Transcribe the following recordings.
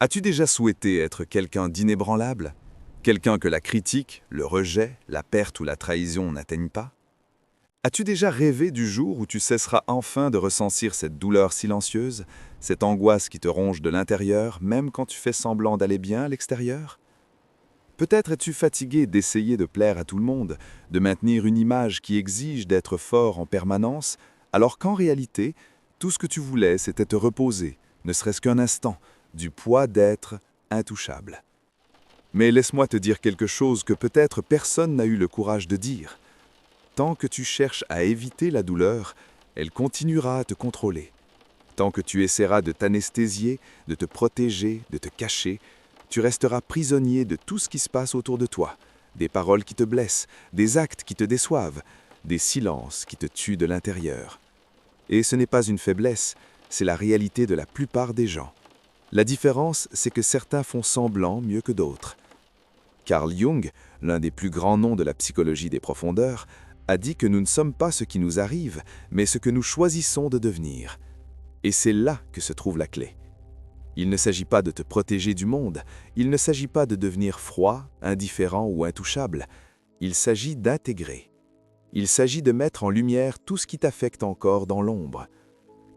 As-tu déjà souhaité être quelqu'un d'inébranlable? Quelqu'un que la critique, le rejet, la perte ou la trahison n'atteignent pas? As-tu déjà rêvé du jour où tu cesseras enfin de ressentir cette douleur silencieuse, cette angoisse qui te ronge de l'intérieur, même quand tu fais semblant d'aller bien à l'extérieur? Peut-être es-tu fatigué d'essayer de plaire à tout le monde, de maintenir une image qui exige d'être fort en permanence, alors qu'en réalité, tout ce que tu voulais, c'était te reposer, ne serait-ce qu'un instant, du poids d'être intouchable. Mais laisse-moi te dire quelque chose que peut-être personne n'a eu le courage de dire. Tant que tu cherches à éviter la douleur, elle continuera à te contrôler. Tant que tu essaieras de t'anesthésier, de te protéger, de te cacher, tu resteras prisonnier de tout ce qui se passe autour de toi, des paroles qui te blessent, des actes qui te déçoivent, des silences qui te tuent de l'intérieur. Et ce n'est pas une faiblesse, c'est la réalité de la plupart des gens. La différence, c'est que certains font semblant mieux que d'autres. Carl Jung, l'un des plus grands noms de la psychologie des profondeurs, a dit que nous ne sommes pas ce qui nous arrive, mais ce que nous choisissons de devenir. Et c'est là que se trouve la clé. Il ne s'agit pas de te protéger du monde, il ne s'agit pas de devenir froid, indifférent ou intouchable, il s'agit d'intégrer. Il s'agit de mettre en lumière tout ce qui t'affecte encore dans l'ombre.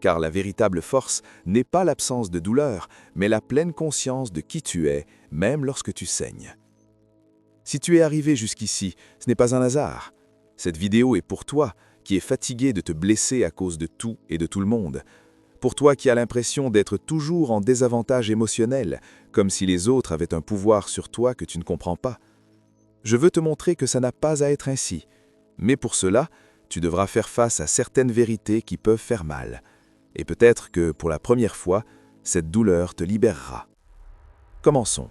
Car la véritable force n'est pas l'absence de douleur, mais la pleine conscience de qui tu es, même lorsque tu saignes. Si tu es arrivé jusqu'ici, ce n'est pas un hasard. Cette vidéo est pour toi, qui es fatigué de te blesser à cause de tout et de tout le monde. Pour toi qui as l'impression d'être toujours en désavantage émotionnel, comme si les autres avaient un pouvoir sur toi que tu ne comprends pas. Je veux te montrer que ça n'a pas à être ainsi. Mais pour cela, tu devras faire face à certaines vérités qui peuvent faire mal. Et peut-être que, pour la première fois, cette douleur te libérera. Commençons.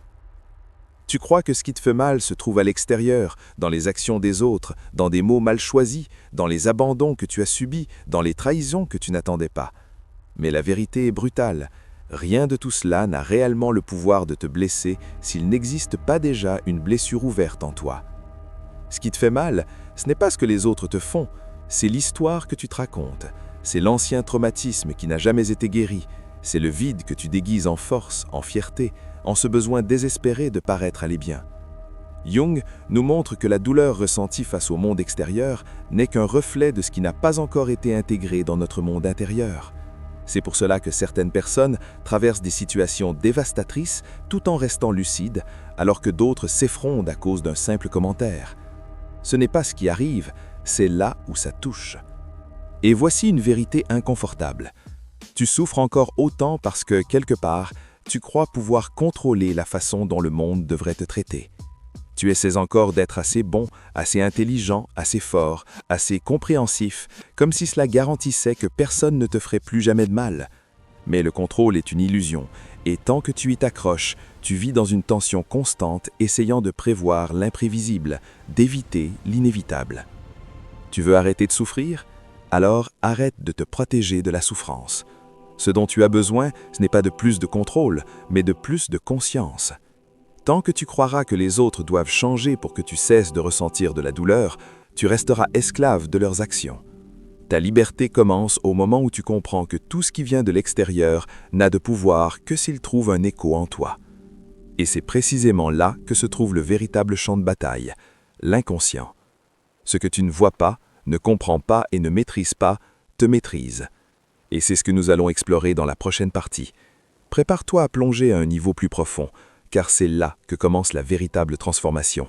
Tu crois que ce qui te fait mal se trouve à l'extérieur, dans les actions des autres, dans des mots mal choisis, dans les abandons que tu as subis, dans les trahisons que tu n'attendais pas. Mais la vérité est brutale. Rien de tout cela n'a réellement le pouvoir de te blesser s'il n'existe pas déjà une blessure ouverte en toi. Ce qui te fait mal, ce n'est pas ce que les autres te font, c'est l'histoire que tu te racontes. C'est l'ancien traumatisme qui n'a jamais été guéri. C'est le vide que tu déguises en force, en fierté, en ce besoin désespéré de paraître aller bien. Jung nous montre que la douleur ressentie face au monde extérieur n'est qu'un reflet de ce qui n'a pas encore été intégré dans notre monde intérieur. C'est pour cela que certaines personnes traversent des situations dévastatrices tout en restant lucides, alors que d'autres s'effondrent à cause d'un simple commentaire. Ce n'est pas ce qui arrive, c'est là où ça touche. Et voici une vérité inconfortable. Tu souffres encore autant parce que, quelque part, tu crois pouvoir contrôler la façon dont le monde devrait te traiter. Tu essaies encore d'être assez bon, assez intelligent, assez fort, assez compréhensif, comme si cela garantissait que personne ne te ferait plus jamais de mal. Mais le contrôle est une illusion, et tant que tu y t'accroches, tu vis dans une tension constante, essayant de prévoir l'imprévisible, d'éviter l'inévitable. Tu veux arrêter de souffrir? Alors arrête de te protéger de la souffrance. Ce dont tu as besoin, ce n'est pas de plus de contrôle, mais de plus de conscience. Tant que tu croiras que les autres doivent changer pour que tu cesses de ressentir de la douleur, tu resteras esclave de leurs actions. Ta liberté commence au moment où tu comprends que tout ce qui vient de l'extérieur n'a de pouvoir que s'il trouve un écho en toi. Et c'est précisément là que se trouve le véritable champ de bataille, l'inconscient. Ce que tu ne vois pas, ne comprends pas et ne maîtrises pas, te maîtrise. Et c'est ce que nous allons explorer dans la prochaine partie. Prépare-toi à plonger à un niveau plus profond, car c'est là que commence la véritable transformation.